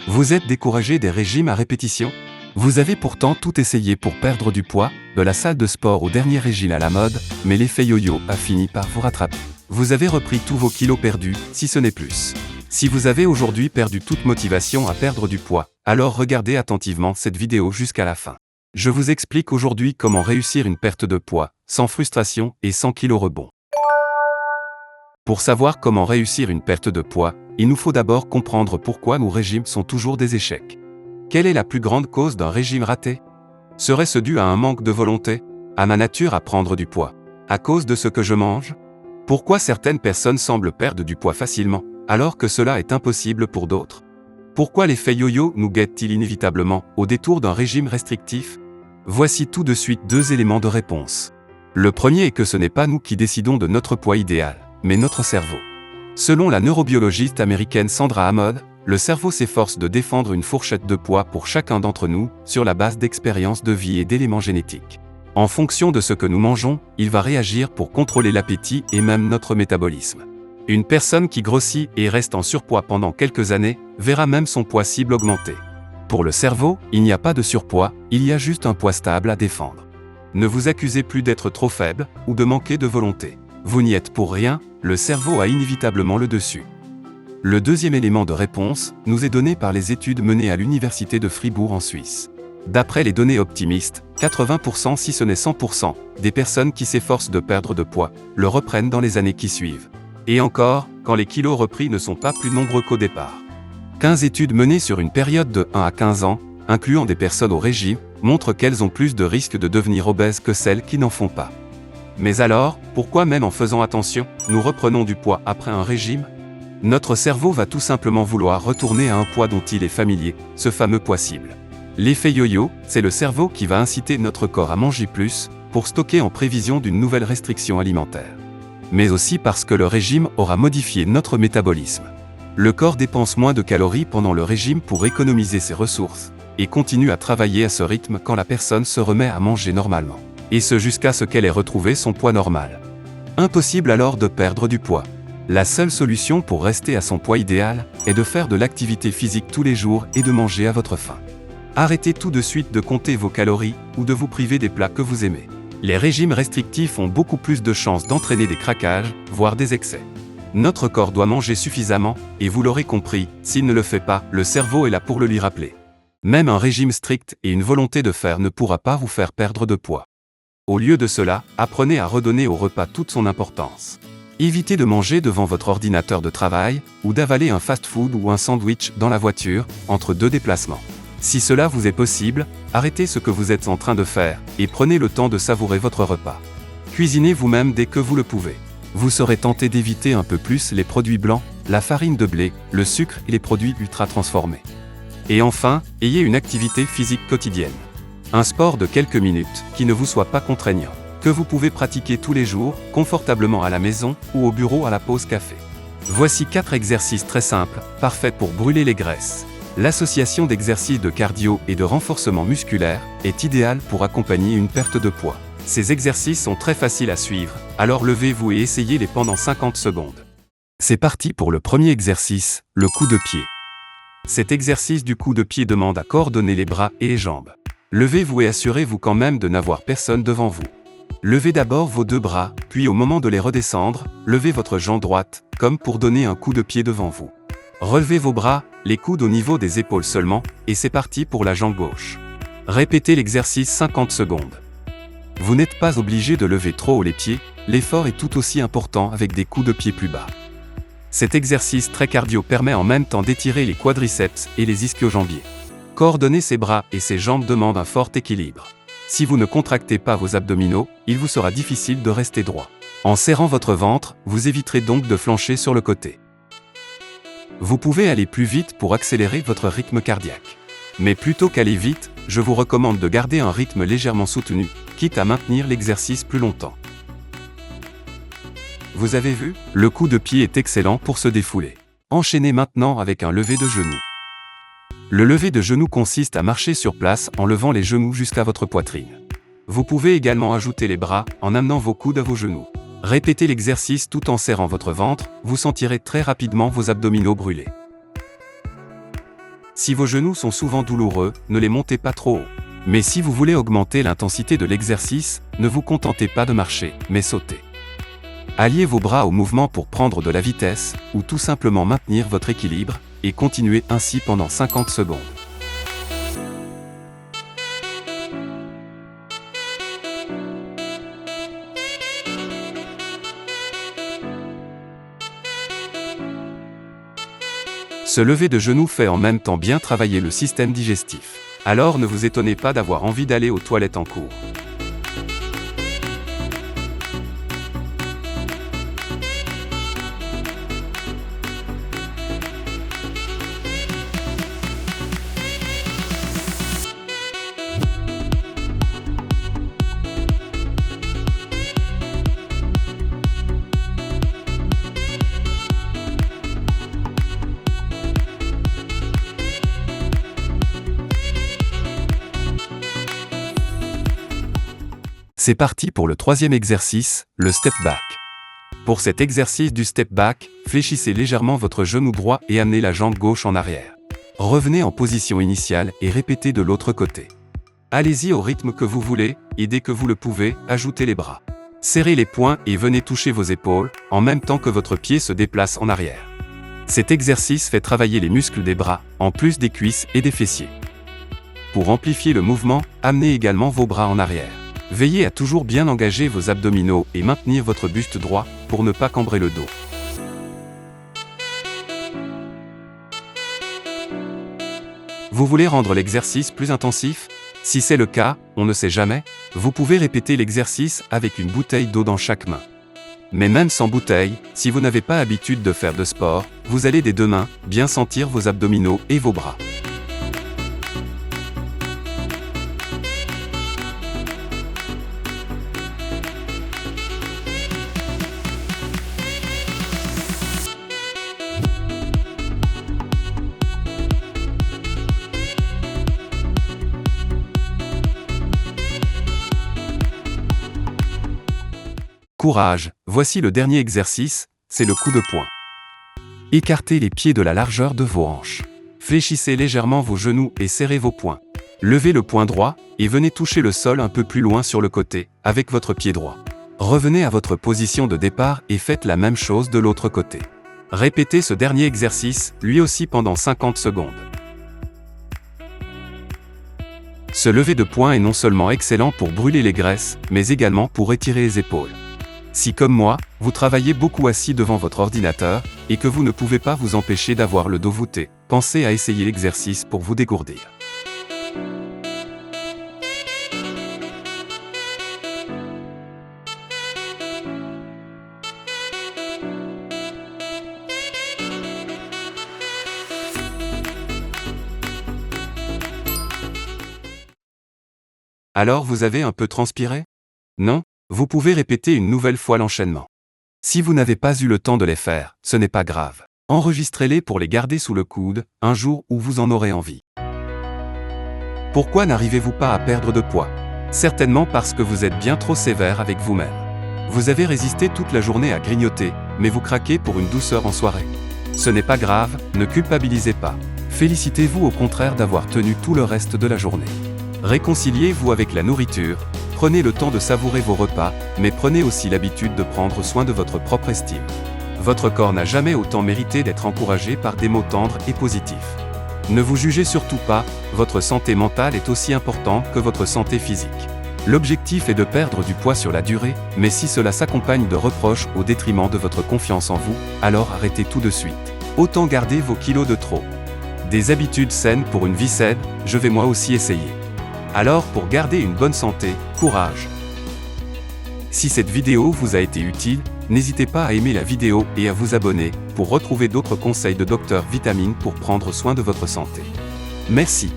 Vous êtes découragé des régimes à répétition? Vous avez pourtant tout essayé pour perdre du poids, de la salle de sport au dernier régime à la mode, mais l'effet yo-yo a fini par vous rattraper. Vous avez repris tous vos kilos perdus, si ce n'est plus. Si vous avez aujourd'hui perdu toute motivation à perdre du poids, alors regardez attentivement cette vidéo jusqu'à la fin. Je vous explique aujourd'hui comment réussir une perte de poids, sans frustration et sans kilos rebond. Pour savoir comment réussir une perte de poids, il nous faut d'abord comprendre pourquoi nos régimes sont toujours des échecs. Quelle est la plus grande cause d'un régime raté? Serait-ce dû à un manque de volonté? À ma nature à prendre du poids? À cause de ce que je mange? Pourquoi certaines personnes semblent perdre du poids facilement, alors que cela est impossible pour d'autres? Pourquoi l'effet yo-yo nous guette-t-il inévitablement, au détour d'un régime restrictif? Voici tout de suite 2 éléments de réponse. Le premier est que ce n'est pas nous qui décidons de notre poids idéal, mais notre cerveau. Selon la neurobiologiste américaine Sandra Hammond, le cerveau s'efforce de défendre une fourchette de poids pour chacun d'entre nous, sur la base d'expériences de vie et d'éléments génétiques. En fonction de ce que nous mangeons, il va réagir pour contrôler l'appétit et même notre métabolisme. Une personne qui grossit et reste en surpoids pendant quelques années, verra même son poids cible augmenter. Pour le cerveau, il n'y a pas de surpoids, il y a juste un poids stable à défendre. Ne vous accusez plus d'être trop faible, ou de manquer de volonté. Vous n'y êtes pour rien, le cerveau a inévitablement le dessus. Le deuxième élément de réponse nous est donné par les études menées à l'université de Fribourg en Suisse. D'après les données optimistes, 80% si ce n'est 100% des personnes qui s'efforcent de perdre de poids le reprennent dans les années qui suivent. Et encore, quand les kilos repris ne sont pas plus nombreux qu'au départ. 15 études menées sur une période de 1 à 15 ans, incluant des personnes au régime, montrent qu'elles ont plus de risques de devenir obèses que celles qui n'en font pas. Mais alors, pourquoi même en faisant attention, nous reprenons du poids après un régime? Notre cerveau va tout simplement vouloir retourner à un poids dont il est familier, ce fameux poids cible. L'effet yo-yo, c'est le cerveau qui va inciter notre corps à manger plus, pour stocker en prévision d'une nouvelle restriction alimentaire. Mais aussi parce que le régime aura modifié notre métabolisme. Le corps dépense moins de calories pendant le régime pour économiser ses ressources, et continue à travailler à ce rythme quand la personne se remet à manger normalement. Et ce jusqu'à ce qu'elle ait retrouvé son poids normal. Impossible alors de perdre du poids. La seule solution pour rester à son poids idéal est de faire de l'activité physique tous les jours et de manger à votre faim. Arrêtez tout de suite de compter vos calories ou de vous priver des plats que vous aimez. Les régimes restrictifs ont beaucoup plus de chances d'entraîner des craquages, voire des excès. Notre corps doit manger suffisamment, et vous l'aurez compris, s'il ne le fait pas, le cerveau est là pour le lui rappeler. Même un régime strict et une volonté de faire ne pourra pas vous faire perdre de poids. Au lieu de cela, apprenez à redonner au repas toute son importance. Évitez de manger devant votre ordinateur de travail, ou d'avaler un fast-food ou un sandwich dans la voiture, entre 2 déplacements. Si cela vous est possible, arrêtez ce que vous êtes en train de faire, et prenez le temps de savourer votre repas. Cuisinez vous-même dès que vous le pouvez. Vous serez tenté d'éviter un peu plus les produits blancs, la farine de blé, le sucre et les produits ultra transformés. Et enfin, ayez une activité physique quotidienne. Un sport de quelques minutes, qui ne vous soit pas contraignant, que vous pouvez pratiquer tous les jours, confortablement à la maison ou au bureau à la pause café. Voici 4 exercices très simples, parfaits pour brûler les graisses. L'association d'exercices de cardio et de renforcement musculaire est idéale pour accompagner une perte de poids. Ces exercices sont très faciles à suivre, alors levez-vous et essayez-les pendant 50 secondes. C'est parti pour le premier exercice, le coup de pied. Cet exercice du coup de pied demande à coordonner les bras et les jambes. Levez-vous et assurez-vous quand même de n'avoir personne devant vous. Levez d'abord vos 2 bras, puis au moment de les redescendre, levez votre jambe droite, comme pour donner un coup de pied devant vous. Relevez vos bras, les coudes au niveau des épaules seulement, et c'est parti pour la jambe gauche. Répétez l'exercice 50 secondes. Vous n'êtes pas obligé de lever trop haut les pieds, l'effort est tout aussi important avec des coups de pied plus bas. Cet exercice très cardio permet en même temps d'étirer les quadriceps et les ischio-jambiers. Coordonner ses bras et ses jambes demande un fort équilibre. Si vous ne contractez pas vos abdominaux, il vous sera difficile de rester droit. En serrant votre ventre, vous éviterez donc de flancher sur le côté. Vous pouvez aller plus vite pour accélérer votre rythme cardiaque. Mais plutôt qu'aller vite, je vous recommande de garder un rythme légèrement soutenu, quitte à maintenir l'exercice plus longtemps. Vous avez vu? Le coup de pied est excellent pour se défouler. Enchaînez maintenant avec un lever de genoux. Le lever de genoux consiste à marcher sur place en levant les genoux jusqu'à votre poitrine. Vous pouvez également ajouter les bras en amenant vos coudes à vos genoux. Répétez l'exercice tout en serrant votre ventre, vous sentirez très rapidement vos abdominaux brûler. Si vos genoux sont souvent douloureux, ne les montez pas trop haut. Mais si vous voulez augmenter l'intensité de l'exercice, ne vous contentez pas de marcher, mais sautez. Alliez vos bras au mouvement pour prendre de la vitesse, ou tout simplement maintenir votre équilibre, et continuez ainsi pendant 50 secondes. Ce lever de genoux fait en même temps bien travailler le système digestif. Alors ne vous étonnez pas d'avoir envie d'aller aux toilettes en cours. C'est parti pour le troisième exercice, le step back. Pour cet exercice du step back, fléchissez légèrement votre genou droit et amenez la jambe gauche en arrière. Revenez en position initiale et répétez de l'autre côté. Allez-y au rythme que vous voulez, et dès que vous le pouvez, ajoutez les bras. Serrez les poings et venez toucher vos épaules, en même temps que votre pied se déplace en arrière. Cet exercice fait travailler les muscles des bras, en plus des cuisses et des fessiers. Pour amplifier le mouvement, amenez également vos bras en arrière. Veillez à toujours bien engager vos abdominaux et maintenir votre buste droit, pour ne pas cambrer le dos. Vous voulez rendre l'exercice plus intensif? Si c'est le cas, on ne sait jamais, vous pouvez répéter l'exercice avec une bouteille d'eau dans chaque main. Mais même sans bouteille, si vous n'avez pas l'habitude de faire de sport, vous allez des deux mains bien sentir vos abdominaux et vos bras. Courage, voici le dernier exercice, c'est le coup de poing. Écartez les pieds de la largeur de vos hanches. Fléchissez légèrement vos genoux et serrez vos poings. Levez le poing droit, et venez toucher le sol un peu plus loin sur le côté, avec votre pied droit. Revenez à votre position de départ et faites la même chose de l'autre côté. Répétez ce dernier exercice, lui aussi pendant 50 secondes. Ce lever de poing est non seulement excellent pour brûler les graisses, mais également pour étirer les épaules. Si comme moi, vous travaillez beaucoup assis devant votre ordinateur, et que vous ne pouvez pas vous empêcher d'avoir le dos voûté, pensez à essayer l'exercice pour vous dégourdir. Alors vous avez un peu transpiré? Non? Vous pouvez répéter une nouvelle fois l'enchaînement. Si vous n'avez pas eu le temps de les faire, ce n'est pas grave. Enregistrez-les pour les garder sous le coude, un jour où vous en aurez envie. Pourquoi n'arrivez-vous pas à perdre de poids? Certainement parce que vous êtes bien trop sévère avec vous-même. Vous avez résisté toute la journée à grignoter, mais vous craquez pour une douceur en soirée. Ce n'est pas grave, ne culpabilisez pas. Félicitez-vous au contraire d'avoir tenu tout le reste de la journée. Réconciliez-vous avec la nourriture, prenez le temps de savourer vos repas, mais prenez aussi l'habitude de prendre soin de votre propre estime. Votre corps n'a jamais autant mérité d'être encouragé par des mots tendres et positifs. Ne vous jugez surtout pas, votre santé mentale est aussi importante que votre santé physique. L'objectif est de perdre du poids sur la durée, mais si cela s'accompagne de reproches au détriment de votre confiance en vous, alors arrêtez tout de suite. Autant garder vos kilos de trop. Des habitudes saines pour une vie saine, je vais moi aussi essayer. Alors pour garder une bonne santé, courage! Si cette vidéo vous a été utile, n'hésitez pas à aimer la vidéo et à vous abonner, pour retrouver d'autres conseils de Dr Vitamine pour prendre soin de votre santé. Merci!